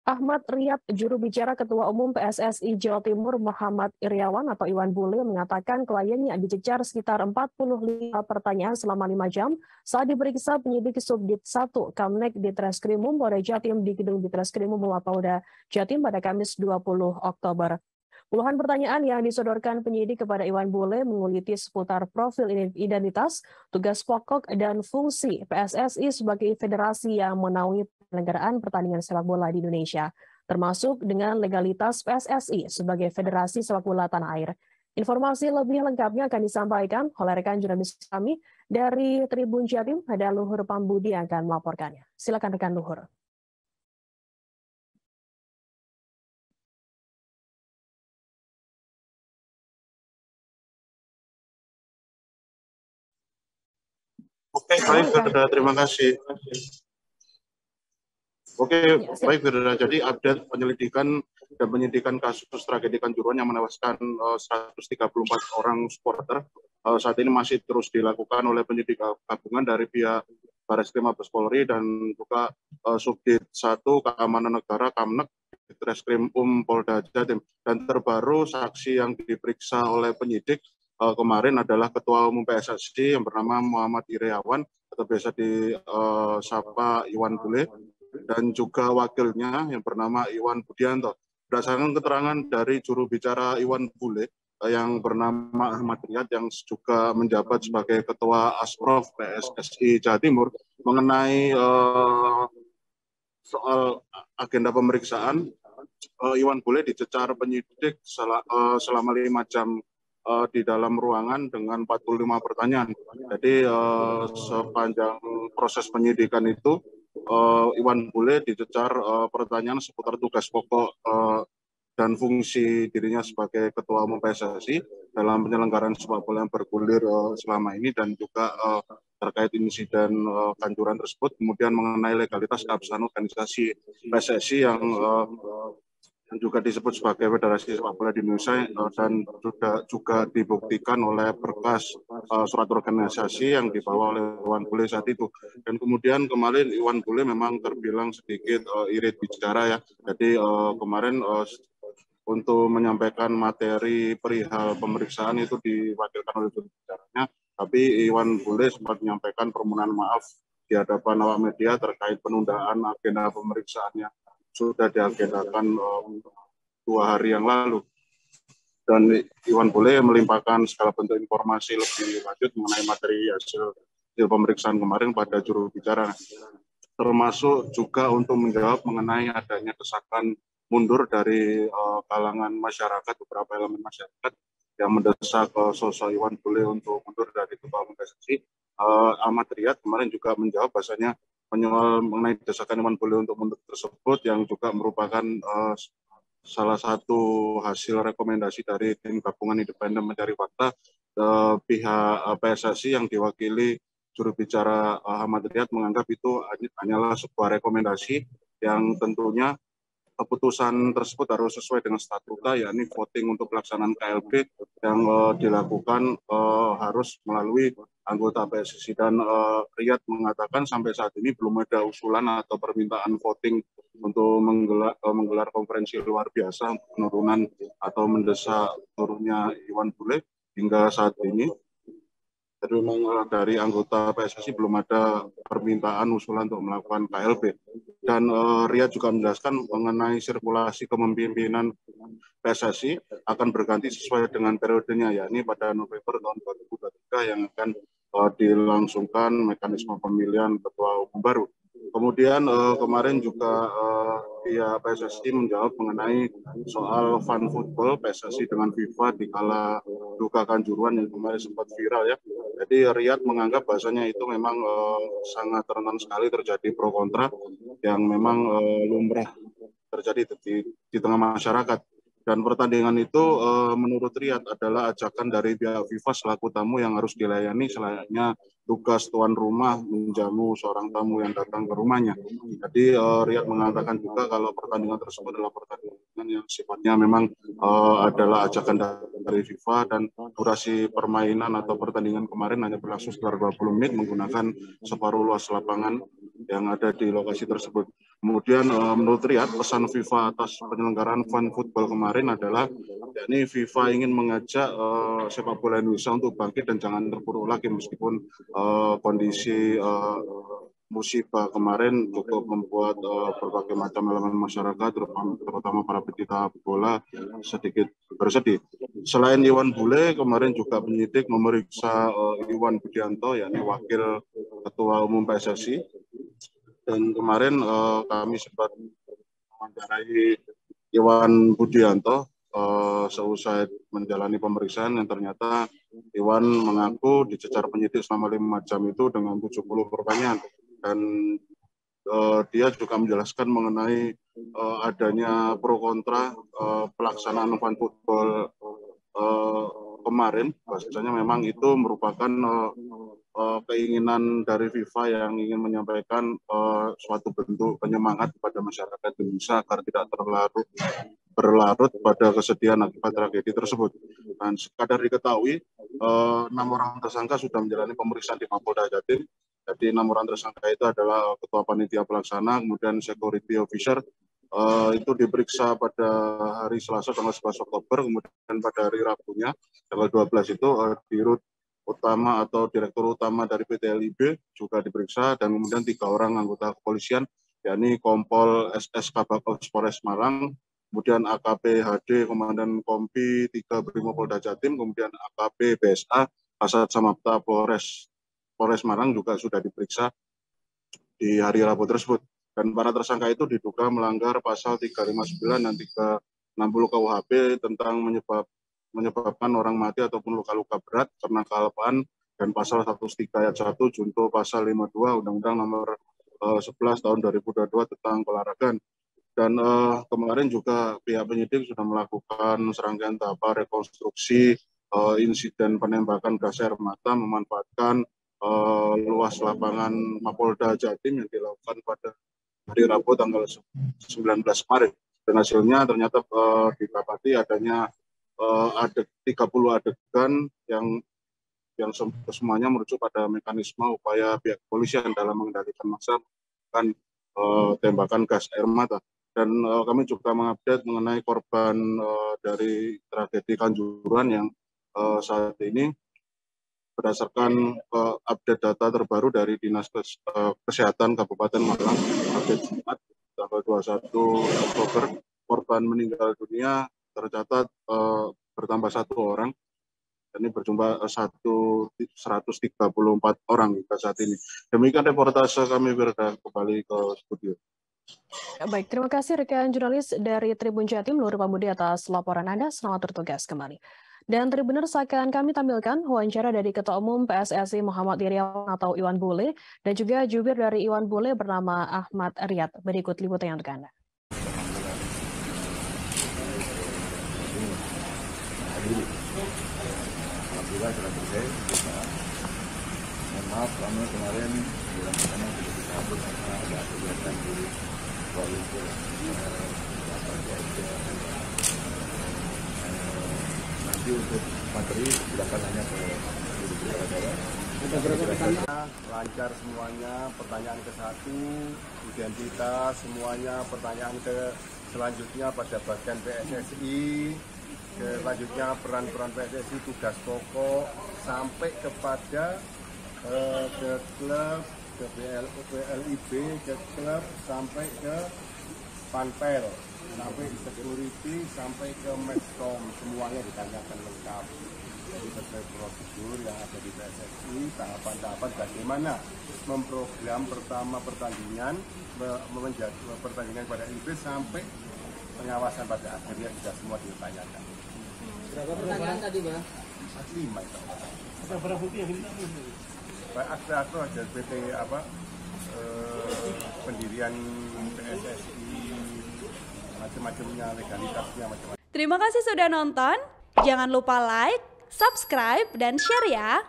Ahmad Riyad, juru bicara Ketua Umum PSSI Jawa Timur Muhammad Iryawan atau Iwan Bule mengatakan kliennya dicecar sekitar 45 pertanyaan selama 5 jam saat diperiksa penyidik Subdit 1 Kamnek Ditreskrimum Polda Jatim di Gedung Ditreskrimum Polda Jatim pada Kamis 20 Oktober. Puluhan pertanyaan yang disodorkan penyidik kepada Iwan Bule menguliti seputar profil identitas, tugas pokok, dan fungsi PSSI sebagai federasi yang menaungi penyelenggaraan pertandingan sepak bola di Indonesia, termasuk dengan legalitas PSSI sebagai federasi sepak bola tanah air. Informasi lebih lengkapnya akan disampaikan oleh rekan jurnalis kami dari Tribun Jatim, ada Luhur Pambudi yang akan melaporkannya. Silakan rekan Luhur. Oke, baik, Firda, terima kasih. Oke, baik, Firda. Jadi update penyelidikan dan penyidikan kasus tragedi Kanjuruhan yang menewaskan 134 orang supporter saat ini masih terus dilakukan oleh penyidik gabungan dari pihak Barreskrim Mabes Polri dan juga Subdit 1 Keamanan Negara Kamnek Ditreskrim Polda Jatim. Dan terbaru saksi yang diperiksa oleh penyidik kemarin adalah Ketua Umum PSSI yang bernama Muhammad Iryawan atau biasa disapa Iwan Bule, dan juga wakilnya yang bernama Iwan Budianto. Berdasarkan keterangan dari juru bicara Iwan Bule yang bernama Ahmad Riyad yang juga menjabat sebagai Ketua Asprof PSSI Jawa Timur mengenai soal agenda pemeriksaan, Iwan Bule dicecar penyidik selama 5 jam di dalam ruangan dengan 45 pertanyaan. Jadi sepanjang proses penyidikan itu Iwan Bule dicecar pertanyaan seputar tugas pokok dan fungsi dirinya sebagai Ketua Umum PSSI dalam penyelenggaraan sepak bola yang bergulir selama ini, dan juga terkait insiden Kanjuruhan tersebut, kemudian mengenai legalitas keabsahan organisasi PSSI yang juga disebut sebagai Federasi Sepak Bola di Indonesia, dan juga dibuktikan oleh berkas surat organisasi yang dibawa oleh Iwan Bule saat itu. Dan kemudian kemarin Iwan Bule memang terbilang sedikit irit bicara ya. Jadi kemarin untuk menyampaikan materi perihal pemeriksaan itu diwakilkan oleh juru bicaranya, tapi Iwan Bule sempat menyampaikan permohonan maaf di hadapan awak media terkait penundaan agenda pemeriksaannya sudah diagendakan 2 hari yang lalu. Dan Iwan Bule melimpahkan segala bentuk informasi lebih lanjut mengenai materi hasil pemeriksaan kemarin pada juru bicara, termasuk juga untuk menjawab mengenai adanya desakan mundur dari kalangan masyarakat, beberapa elemen masyarakat yang mendesak sosok Iwan Bule untuk mundur dari Ketua Umum PSSI. Ahmad Riyad kemarin juga menjawab bahasanya mengenai desakan Iwan Bule untuk mundur tersebut yang juga merupakan salah satu hasil rekomendasi dari tim gabungan independen mencari fakta pihak PSSI yang diwakili juru bicara Ahmad Riyad menganggap itu hanyalah sebuah rekomendasi yang tentunya keputusan tersebut harus sesuai dengan statuta, yakni voting untuk pelaksanaan KLB yang dilakukan harus melalui anggota PSSI. Dan Riyad mengatakan sampai saat ini belum ada usulan atau permintaan voting untuk menggelar konferensi luar biasa penurunan atau mendesak turunnya Iwan Bule hingga saat ini. Jadi memang dari anggota PSSI belum ada permintaan usulan untuk melakukan KLB. Dan Riyad juga menjelaskan mengenai sirkulasi kepemimpinan PSSI akan berganti sesuai dengan periodenya, yakni pada November tahun 2023 yang akan dilangsungkan mekanisme pemilihan ketua umum baru. Kemudian kemarin juga pihak PSSI menjawab mengenai soal fun football PSSI dengan FIFA di kala duka Kanjuruhan yang kemarin sempat viral ya. Jadi Riyad menganggap bahasanya itu memang sangat rentan sekali terjadi pro kontra yang memang lumrah terjadi di tengah masyarakat. Dan pertandingan itu menurut Riyad adalah ajakan dari pihak FIFA selaku tamu yang harus dilayani selayaknya tugas tuan rumah menjamu seorang tamu yang datang ke rumahnya. Jadi Riyad mengatakan juga kalau pertandingan tersebut adalah pertandingan yang sifatnya memang adalah ajakan dari FIFA, dan durasi permainan atau pertandingan kemarin hanya berlangsung sekitar 20 menit menggunakan separuh luas lapangan yang ada di lokasi tersebut. Kemudian menurut Riyad, pesan FIFA atas penyelenggaraan Fun Football kemarin adalah yakni FIFA ingin mengajak sepak bola Indonesia untuk bangkit dan jangan terpuruk lagi meskipun kondisi musibah kemarin cukup membuat berbagai macam elemen masyarakat, terutama para pecinta bola sedikit bersedih. Selain Iwan Bule, kemarin juga penyidik memeriksa Iwan Budianto, yakni Wakil Ketua Umum PSSI. Dan kemarin kami sempat mewawancarai Iwan Budianto seusai menjalani pemeriksaan yang ternyata Iwan mengaku dicecar penyidik selama 5 jam itu dengan 70 pertanyaan. Dan dia juga menjelaskan mengenai adanya pro kontra pelaksanaan Fun Football kemarin. Bahasanya memang itu merupakan keinginan dari FIFA yang ingin menyampaikan suatu bentuk penyemangat kepada masyarakat Indonesia agar tidak berlarut pada kesedihan akibat tragedi tersebut. Dan sekadar diketahui, 6 orang tersangka sudah menjalani pemeriksaan di Mapolda Jatim. Jadi 6 orang tersangka itu adalah Ketua Panitia Pelaksana, kemudian Security Officer, itu diperiksa pada hari Selasa tanggal 11 Oktober, kemudian pada hari Rabunya tanggal 12 itu Dirut Utama atau Direktur Utama dari PT LIB juga diperiksa, dan kemudian 3 orang anggota kepolisian, yakni Kompol SS Kabak Polres Malang, kemudian AKP HD Komandan Kompi 3 Brimopolda Jatim, kemudian AKP BSA Kasat Samapta Polres Malang juga sudah diperiksa di hari Rabu tersebut. Dan para tersangka itu diduga melanggar pasal 359 dan 360 KUHP tentang menyebabkan orang mati ataupun luka-luka berat karena kealpaan, dan pasal 103 ayat 1 junto pasal 52 Undang-Undang nomor 11 tahun 2022 tentang keolahragaan. Dan kemarin juga pihak penyidik sudah melakukan serangkaian tahap rekonstruksi insiden penembakan gas air mata memanfaatkan luas lapangan Mapolda Jatim yang dilakukan pada hari Rabu tanggal 19 Maret. Dan hasilnya ternyata didapati adanya 30 adegan yang semuanya merujuk pada mekanisme upaya pihak kepolisian dalam mengendalikan massa menggunakan tembakan gas air mata. Dan kami juga mengupdate mengenai korban dari tragedi Kanjuruhan yang saat ini berdasarkan update data terbaru dari Dinas Kesehatan Kabupaten Malang, update Jumat tanggal 21 Oktober, korban meninggal dunia tercatat bertambah 1 orang. Ini berjumlah 134 orang hingga saat ini. Demikian reportase kami, Firda, kembali ke studio. Baik, terima kasih rekan jurnalis dari Tribun Jatim, Nur Pambudi, atas laporan Anda. Selamat bertugas kembali. Dan Tribuners, akan kami tampilkan wawancara dari Ketua Umum PSSI Muhammad Iryawan atau Iwan Bule, dan juga jubir dari Iwan Bule bernama Ahmad Riyad. Berikut liputannya untuk Anda. Alhamdulillah sudah selesai. Mohon maaf kami kemarin bulan pertama tidak bisa hadir karena ada kegiatan di Kuala Lumpur. Nanti untuk materi silakan hanya ke lancar semuanya, pertanyaan ke-1, identitas semuanya, pertanyaan ke selanjutnya pada bagian PSSI, selanjutnya peran-peran PSSI, tugas pokok, sampai kepada ke klub, ke PLIB, ke klub, sampai ke Panpel, sampai security, sampai ke Medcom, semuanya ditanyakan lengkap. Jadi sesuai prosedur yang ada di PSSI, tahapan-tahapan bagaimana memprogram pertama pertandingan, pertandingan pada LIB sampai pengawasan pada akhirnya sudah semua ditanyakan. Berapa pertanyaan tadi, Bang? 5 itu. Ada berapa bukti yang diminta? Akte-akte ada PT pendirian PSSI, macam-macamnya, legalitasnya macam-macam. Terima kasih sudah nonton. Jangan lupa like, subscribe, dan share ya.